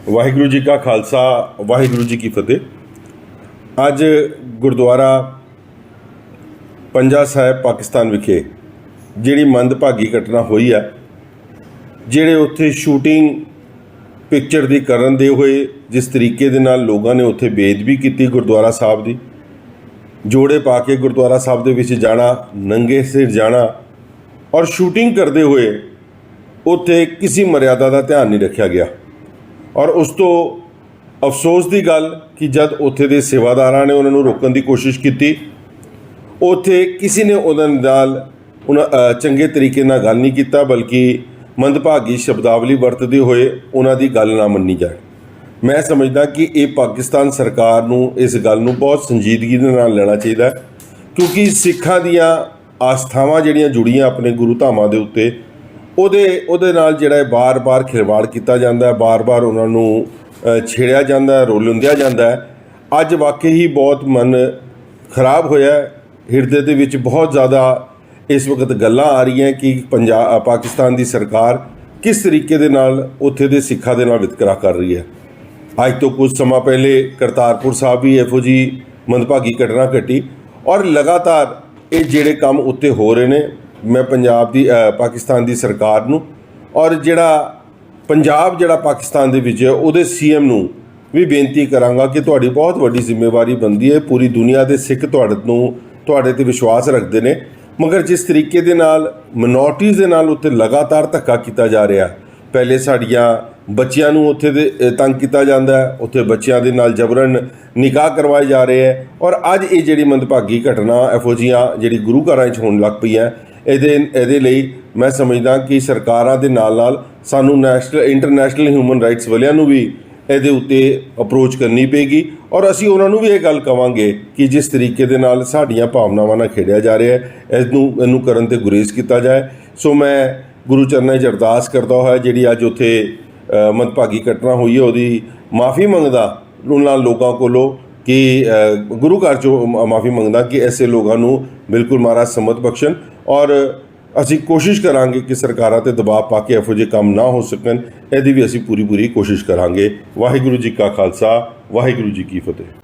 वाहिगुरू जी का खालसा वाहिगुरू जी की फतेह। अज गुरुद्वारा पंजा साहिब पाकिस्तान विखे जिहड़ी मंदभागी घटना हुई है, जिहड़े उत्थे शूटिंग पिक्चर दी करन दे होए जिस तरीके दे नाल लोगों ने उत्थे बेदबी की गुरुद्वारा साहब दी, जोड़े पा के गुरुद्वारा साहब दे विच जाना, नंगे सिर जाना और शूटिंग करते हुए उत्थे किसी मर्यादा का ध्यान नहीं रखा गया। और उस तो अफसोस की गल कि जब उत्थे दे सेवादारां ने उन्होंने रोकने की कोशिश की, उत्थे किसी ने उन्होंने नाल चंगे तरीके नाल गल नहीं किया, बल्कि मंदभागी शब्दावली वरतते हुए उन्हों की गल ना मन्नी जाए। मैं समझदा कि ये पाकिस्तान सरकार नूं इस गल नूं बहुत संजीदगी दे नाल लेना चाहिए, क्योंकि सिखां दियां आस्थावां जिहड़ियां जुड़ियां अपने गुरु धामां दे उत्ते ਉਹਦੇ ਨਾਲ ਜਿਹੜਾ बार बार खिलवाड़ किया जाता है, बार बार उन्होंने छेड़िया जाता है, रोलुंदिया जाता है। अज वाकई ही बहुत मन खराब होया, हिरदे दे विच बहुत ज़्यादा इस वक्त गल्लां आ रही हैं कि पाकिस्तान की सरकार किस तरीके दे नाल उत्थे दे सिखां दे नाल वितकरा कर रही है। अज तो कुछ समा पहले करतारपुर साहब भी इहो जी मंदभागी घटना घटी और लगातार ये जिहड़े काम उत्ते हो रहे हैं, मैं पंजाब दी पाकिस्तान की सरकार नूं और जिहड़ा पंजाब जिहड़ा पाकिस्तान दे विच है उहदे CM नूं भी बेनती करांगा कि तुहाडी बहुत वड्डी जिम्मेवारी बनती है। पूरी दुनिया के सिख तुहाडे ते विश्वास रखते हैं, मगर जिस तरीके दे नाल मिनोरिटीज़ दे नाल उत्ते लगातार धक्का किया जा रहा है। पहले साड़ियाँ बच्चियां नूं उत्थे दे तंग किया जाता है, उत्थे बच्चियां दे नाल जबरन निकाह करवाए जा रहे हैं। और अज ये जिहड़ी मंदभागी घटना इहो जिहियां जिहड़ी गुरु घरां च होण लग पई है, ਇਹਦੇ ਲਈ मैं समझदा कि सरकारां दे नाल नाल सानू इंटरनैशनल ह्यूमन राइट्स वालियां नूं भी ਇਹਦੇ उत्ते अप्रोच करनी पेगी और असीं उन्हां नूं भी ये गल कवांगे कि जिस तरीके दे नाल साडीआं भावनावां नाल खेडिया जा रहा है, ਇਹਨੂੰ ਕਰਨ ते गुरेज किया जाए। सो मैं गुरु चरनां 'च अरदास करदा होया जिहड़ी अज उत्थे मंदभागी घटना हुई है ਉਹਦੀ माफ़ी मंगदा उन्हां लोगों कोलों कि गुरु घर चो माफ़ी मंगदा कि ऐसे लोगों को बिल्कुल महाराज समत बख्शन और असी कोशिश करांगे कि सरकारां ते दबाव पा के इहो जिहे काम ना हो सकन। ਇਹਦੀ भी असी पूरी कोशिश करांगे। वाहिगुरू जी का खालसा वाहिगुरू जी की फतेह।